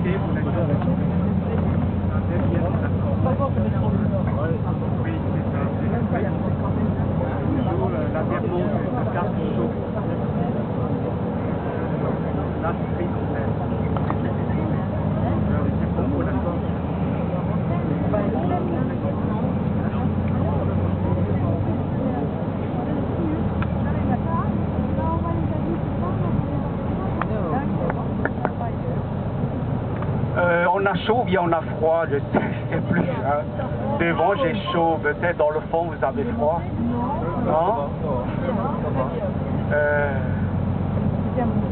qualité pour les gens. Oui, c'est ça. Toujours la thermo, la carte chaud. Là, c'est bon pour la sauce. On a chaud ou bien on a froid, je sais plus. Hein. Devant j'ai chaud, peut-être dans le fond vous avez froid. Non?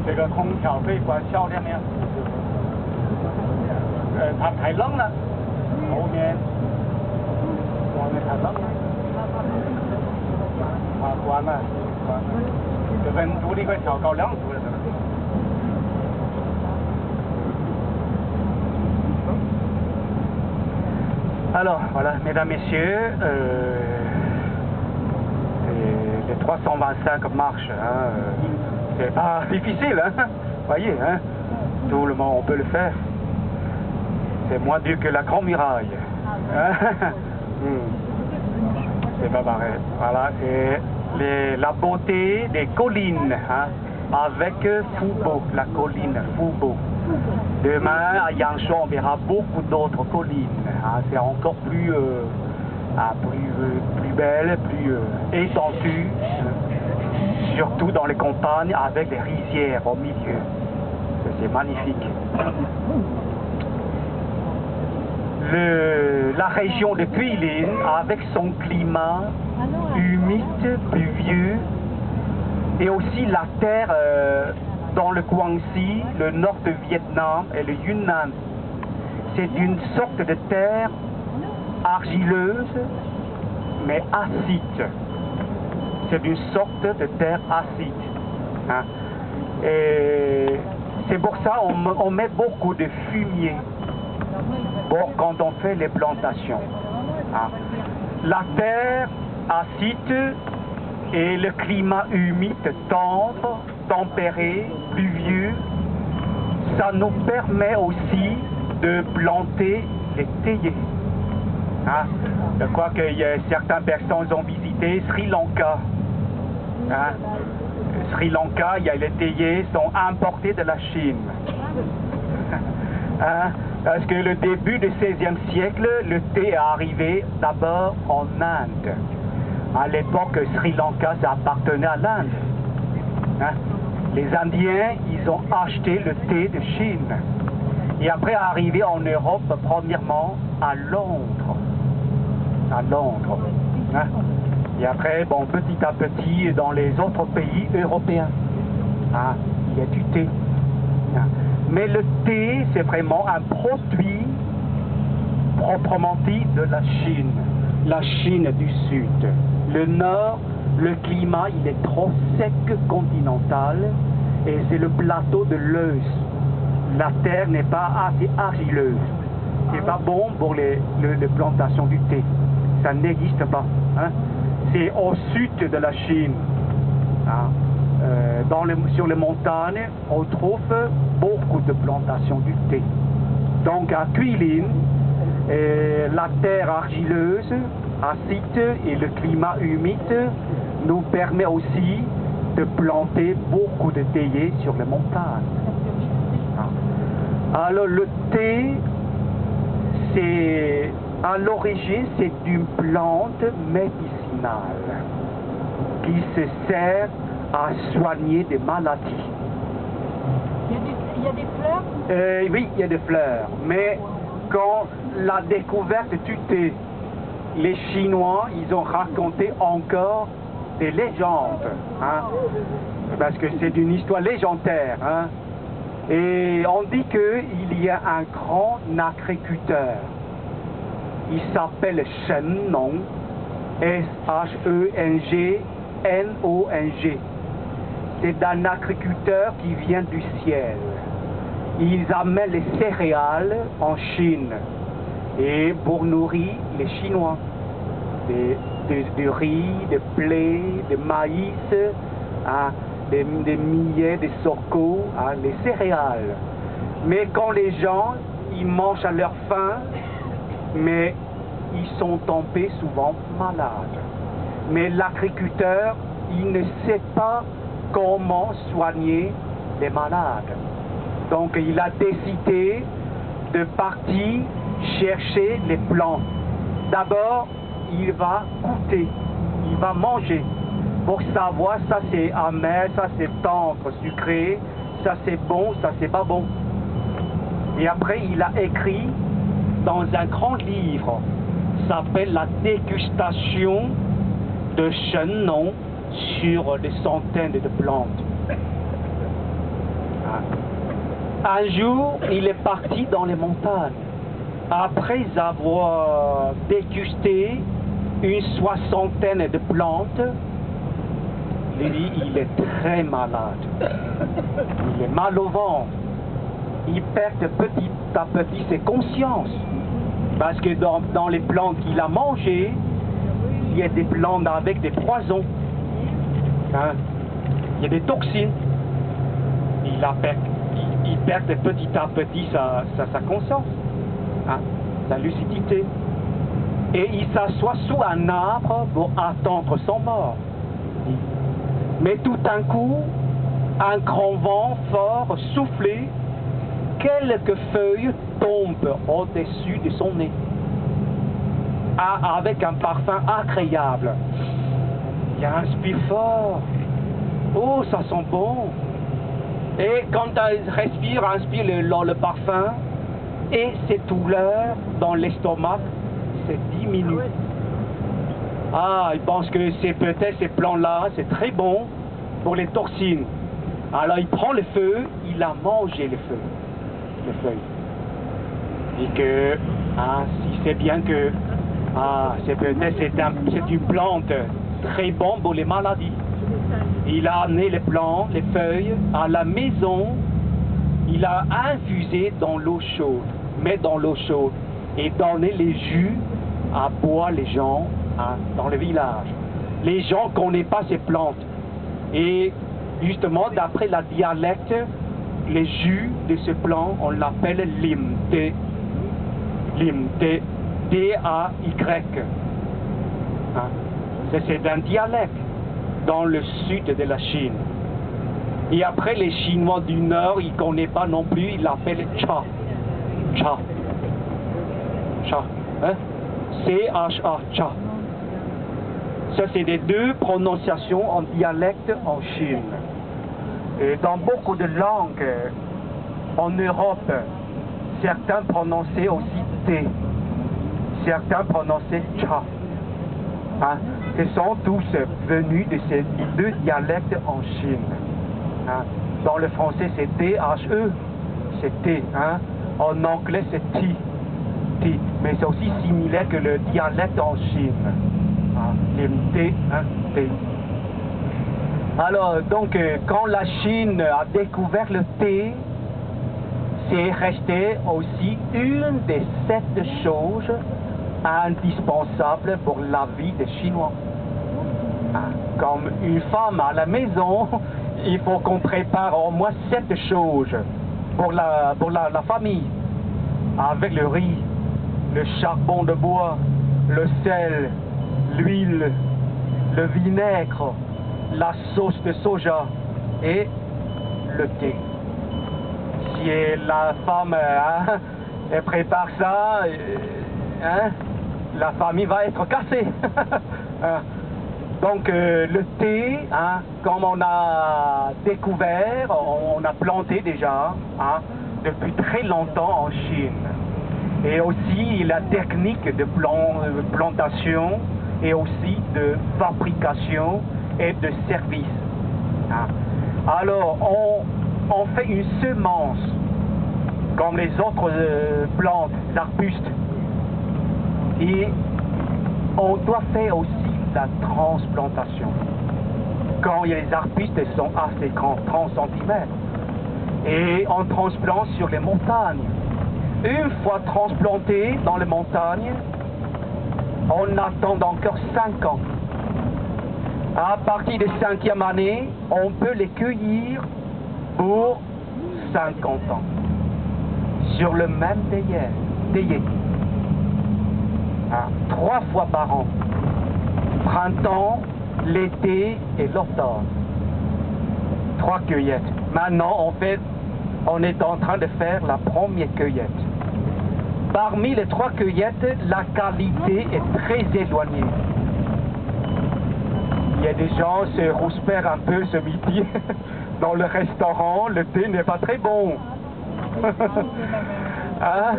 这个空调可以关小点点。它太冷了，后面太冷了。关了，这温度你可以调高2度了。 Alors, voilà, mesdames, messieurs, les 325 marches, hein, c'est pas difficile, hein, voyez, hein, tout le monde peut le faire. C'est moins dur que la Grande Muraille. Hein? C'est pas pareil. Voilà, c'est la beauté des collines, hein, avec Foubo, la colline Foubo. Demain, à Yangshuo, on verra beaucoup d'autres collines. Hein, c'est encore plus belle, plus étendue, surtout dans les campagnes avec les rizières au milieu. C'est magnifique. La région de Guilin, avec son climat humide, pluvieux, et aussi la terre dans le Guangxi, le nord de Vietnam et le Yunnan. C'est une sorte de terre argileuse, mais acide. C'est une sorte de terre acide. Hein. Et c'est pour ça qu'on met beaucoup de fumier quand on fait les plantations. Hein. La terre acide et le climat humide tendre, tempéré, pluvieux, ça nous permet aussi de planter les théiers. Hein? Je crois que certaines personnes ont visité Sri Lanka. Hein? Sri Lanka, les théiers sont importés de la Chine. Hein? Parce que le début du XVIe siècle, le thé est arrivé d'abord en Inde. À l'époque, Sri Lanka, ça appartenait à l'Inde. Hein? Les Indiens, ils ont acheté le thé de Chine. Et après, arrivé en Europe, premièrement, à Londres. À Londres. Hein? Et après, bon, petit à petit, dans les autres pays européens, hein, il y a du thé. Hein? Mais le thé, c'est vraiment un produit proprement dit de la Chine. La Chine du Sud. Le Nord, le climat, il est trop sec continental et c'est le plateau de l'Eus. La terre n'est pas assez argileuse. C'est pas bon pour les plantations du thé. Ça n'existe pas. Hein? C'est au sud de la Chine. Hein? Sur les montagnes, on trouve beaucoup de plantations du thé. Donc à Guilin, la terre argileuse, acide et le climat humide nous permet aussi de planter beaucoup de théiers sur les montagnes. Alors le thé, à l'origine, c'est une plante médicinale qui se sert à soigner des maladies. Il y a des fleurs? Oui, il y a des fleurs, mais quand la découverte du thé, les Chinois, ils ont raconté encore des légendes, hein, parce que c'est une histoire légendaire. Hein, et on dit qu'il y a un grand agriculteur, il s'appelle Shen Nong, S-H-E-N-G-N-O-N-G. C'est un agriculteur qui vient du ciel. Ils amènent les céréales en Chine et pour nourrir les Chinois. Du riz, des blé, des maïs, hein, des millets, des sorgho, hein, les céréales. Mais quand les gens, ils mangent à leur faim, mais ils sont tombés souvent malades. Mais l'agriculteur, il ne sait pas comment soigner les malades. Donc il a décidé de partir chercher les plantes. D'abord, il va goûter, il va manger pour savoir ça c'est amer, ça c'est tendre, sucré, ça c'est bon, ça c'est pas bon. Et après, il a écrit dans un grand livre, s'appelle La dégustation de Shennon sur des centaines de plantes. Un jour, il est parti dans les montagnes. Après avoir dégusté une soixantaine de plantes, lui, il est très malade. Il est mal au ventre. Il perd petit à petit ses consciences. Parce que dans les plantes qu'il a mangées, il y a des plantes avec des poisons. Hein? Il y a des toxines. Il perd petit à petit sa conscience, hein? Sa lucidité. Et il s'assoit sous un arbre pour attendre son mort. Mais tout d'un coup, un grand vent fort soufflait, quelques feuilles tombent au-dessus de son nez, avec un parfum agréable. Il inspire fort. Oh, ça sent bon. Et quand il respire, inspire le parfum, et ses douleurs dans l'estomac se diminuent. Ah, il pense que c'est peut-être ces plants-là, c'est très bon pour les toxines. Alors il prend le feu, il a mangé les feuilles. Et que, si c'est bien que, c'est peut-être c'est une plante très bonne pour les maladies. Il a amené les plants, les feuilles, à la maison, il a infusé dans l'eau chaude, met dans l'eau chaude, et donné les jus à boire les gens dans le village. Les gens ne connaissent pas ces plantes. Et justement, d'après la dialecte, les jus de ce plant, on l'appelle lim-té. Lim-té, D-A-Y. C'est un dialecte dans le sud de la Chine. Et après, les Chinois du Nord, ils ne connaissent pas non plus, ils l'appellent cha. Cha. Cha. Hein? C-H-A, cha. Ça, c'est les deux prononciations en dialecte en Chine. Et dans beaucoup de langues en Europe, certains prononçaient aussi T. Certains prononçaient cha. Hein? Ce sont tous venus de ces deux dialectes en Chine. Hein? Dans le français, c'est T-H-E, c'est T. Hein? En anglais, c'est T. T. Mais c'est aussi similaire que le dialecte en Chine. T, hein? T. Alors, donc, quand la Chine a découvert le thé, c'est resté aussi une des 7 choses indispensables pour la vie des Chinois. Comme une femme à la maison, il faut qu'on prépare au moins 7 choses pour la famille. Avec le riz, le charbon de bois, le sel, l'huile, le vinaigre, la sauce de soja et le thé. Si la femme elle prépare ça, la famille va être cassée. Donc le thé, comme on a découvert, on a planté déjà depuis très longtemps en Chine. Et aussi la technique de plantation et aussi de fabrication et de service. Alors on fait une semence comme les autres plantes, arbustes. Et on doit faire aussi la transplantation. Quand il y a les arbustes, ils sont assez grands, 30 cm. Et on transplante sur les montagnes. Une fois transplanté dans les montagnes, on attend encore 5 ans. À partir de 5e année, on peut les cueillir pour 50 ans. sur le même théier. 3 fois par an. Printemps, l'été et l'automne. 3 cueillettes. Maintenant, en fait, on est en train de faire la première cueillette. Parmi les 3 cueillettes, la qualité est très éloignée. Il y a des gens qui se rouspèrent un peu ce midi. Dans le restaurant, le thé n'est pas très bon. Hein?